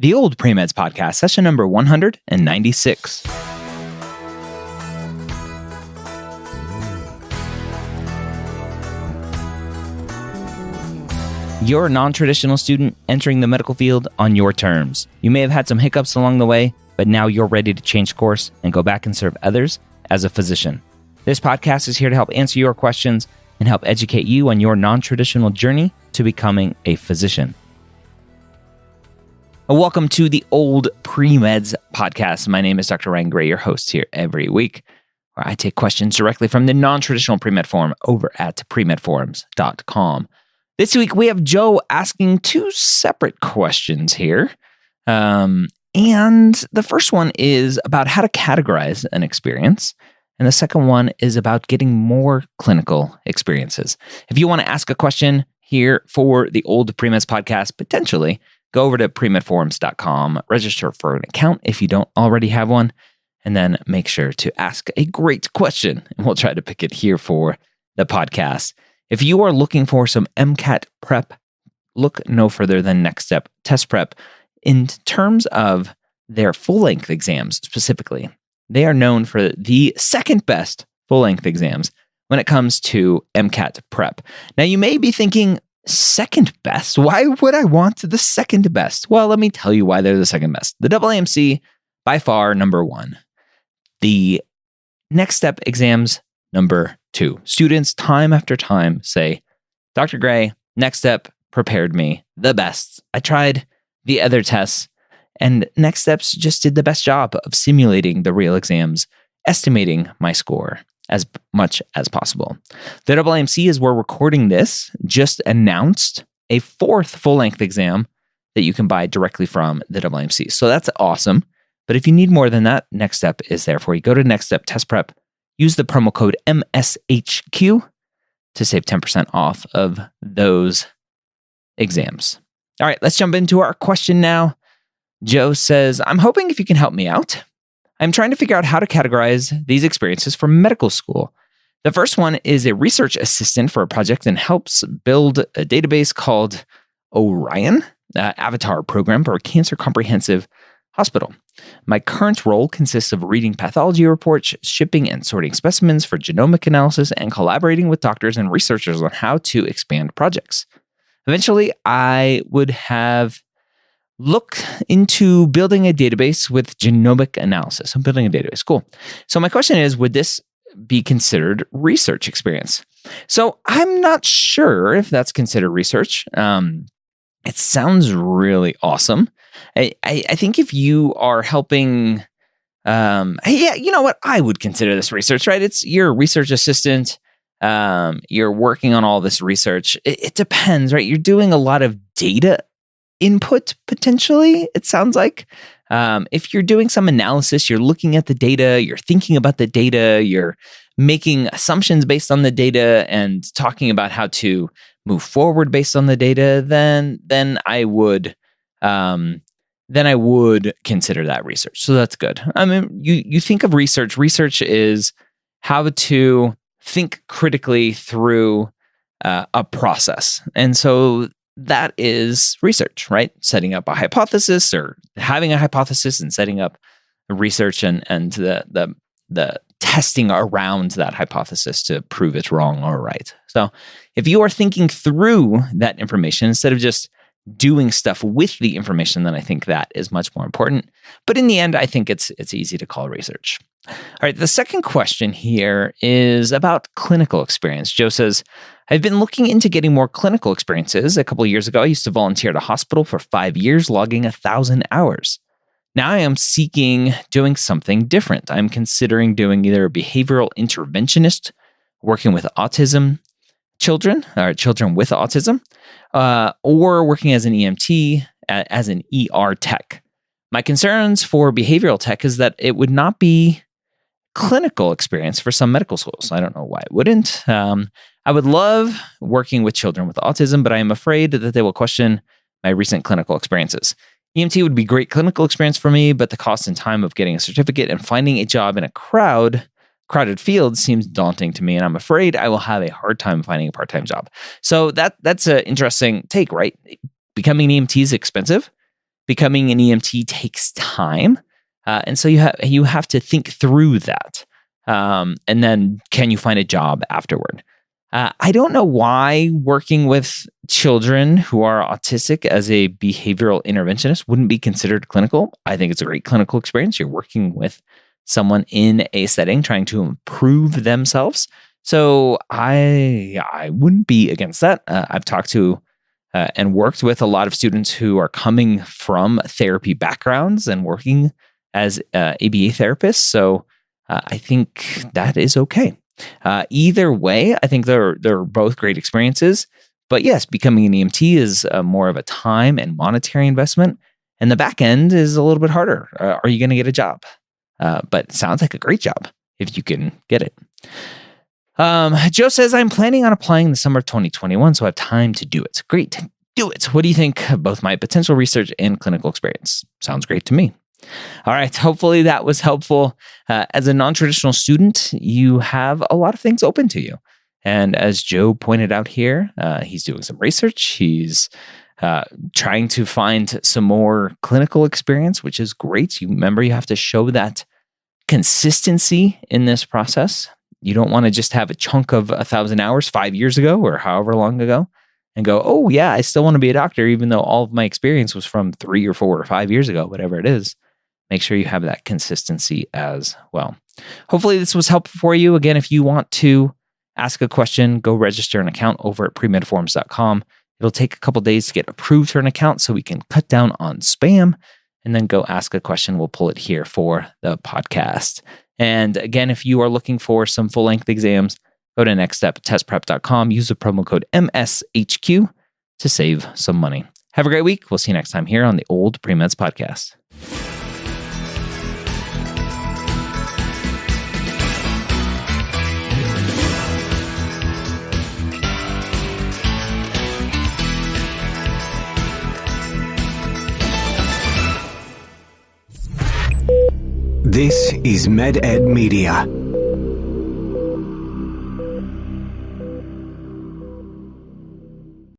The OldPreMeds podcast, session number 196. You're a non-traditional student entering the medical field on your terms. You may have had some hiccups along the way, but now you're ready to change course and go back and serve others as a physician. This podcast is here to help answer your questions and help educate you on your non-traditional journey to becoming a physician. Welcome to the OldPreMeds podcast. My name is Dr. Ryan Gray, your host here every week, where I take questions directly from the non-traditional pre-med forum over at premedforums.com. This week, we have Joe asking two separate questions here. And the first one is about how to categorize an experience. And the second one is about getting more clinical experiences. If you want to ask a question here for the OldPreMeds podcast, potentially, go over to premedforums.com, register for an account if you don't already have one, and then make sure to ask a great question, and we'll try to pick it here for the podcast. If you are looking for some MCAT prep, look no further than Next Step Test Prep. In terms of their full-length exams specifically, they are known for the second best full-length exams when it comes to MCAT prep. Now, you may be thinking, second best? Why would I want the second best? Well, let me tell you why they're the second best. The AAMC, by far, number one. The Next Step exams, number two. Students, time after time, say, Dr. Gray, Next Step prepared me the best. I tried the other tests, and Next Steps just did the best job of simulating the real exams, estimating my score as much as possible. The AAMC, as we're recording this, just announced a fourth full-length exam that you can buy directly from the AAMC. So that's awesome. But if you need more than that, Next Step is there for you. Go to Next Step Test Prep. Use the promo code MSHQ to save 10% off of those exams. All right, let's jump into our question now. Joe says, I'm hoping if you can help me out. I'm trying to figure out how to categorize these experiences for medical school. The first one is a research assistant for a project and helps build a database called Orion, Avatar Program for a Cancer Comprehensive Hospital. My current role consists of reading pathology reports, shipping and sorting specimens for genomic analysis, and collaborating with doctors and researchers on how to expand projects. Eventually, I would have looked into building a database with genomic analysis. I'm building a database. Cool. So my question is, would this be considered research experience? So I'm not sure if that's considered research. It sounds really awesome. I think if you are helping, you know what? I would consider this research, right? You're a research assistant. You're working on all this research. It depends, right? You're doing a lot of data input, potentially, it sounds like. If you're doing some analysis, you're looking at the data, you're thinking about the data, you're making assumptions based on the data and talking about how to move forward based on the data, then I would consider that research. So that's good. I mean, you think of research. Research is how to think critically through a process. And so that is research, right? Setting up a hypothesis or having a hypothesis and setting up research and the testing around that hypothesis to prove it's wrong or right. So if you are thinking through that information instead of just doing stuff with the information, then I think that is much more important. But in the end, I think it's easy to call research. All right, the second question here is about clinical experience. Joe says, I've been looking into getting more clinical experiences. A couple of years ago, I used to volunteer at a hospital for 5 years, logging 1,000 hours. Now I am seeking doing something different. I'm considering doing either a behavioral interventionist, working with autism children, or children with autism, or working as an EMT, as an ER tech. My concerns for behavioral tech is that it would not be clinical experience for some medical schools. I don't know why it wouldn't. I would love working with children with autism, but I am afraid that they will question my recent clinical experiences. EMT would be great clinical experience for me, but the cost and time of getting a certificate and finding a job in a crowded field seems daunting to me, and I'm afraid I will have a hard time finding a part-time job. So that's an interesting take, right? Becoming an EMT is expensive. becoming an EMT takes time. And so you have to think through that. And then can you find a job afterward? I don't know why working with children who are autistic as a behavioral interventionist wouldn't be considered clinical. I think it's a great clinical experience. You're working with someone in a setting trying to improve themselves. So I wouldn't be against that. I've talked to and worked with a lot of students who are coming from therapy backgrounds and working as ABA therapists. So I think that is okay. Either way, I think they're both great experiences. But yes, becoming an EMT is more of a time and monetary investment. And the back end is a little bit harder. Are you going to get a job? But it sounds like a great job if you can get it. Joe says, I'm planning on applying in the summer of 2021, so I have time to do it. Great. Do it. What do you think of both my potential research and clinical experience? Sounds great to me. All right. Hopefully that was helpful. As a non-traditional student, you have a lot of things open to you. And as Joe pointed out here, he's doing some research. He's trying to find some more clinical experience, which is great. You remember, you have to show that consistency in this process. You don't want to just have a chunk of 1,000 hours 5 years ago or however long ago and go, oh yeah, I still want to be a doctor, even though all of my experience was from 3 or 4 or 5 years ago, whatever it is. Make sure you have that consistency as well. Hopefully this was helpful for you. Again, if you want to ask a question, go register an account over at premedforums.com. It'll take a couple days to get approved for an account so we can cut down on spam, and then go ask a question. We'll pull it here for the podcast. And again, if you are looking for some full-length exams, go to nextsteptestprep.com. Use the promo code MSHQ to save some money. Have a great week. We'll see you next time here on the OldPreMeds podcast. This is MedEd Media.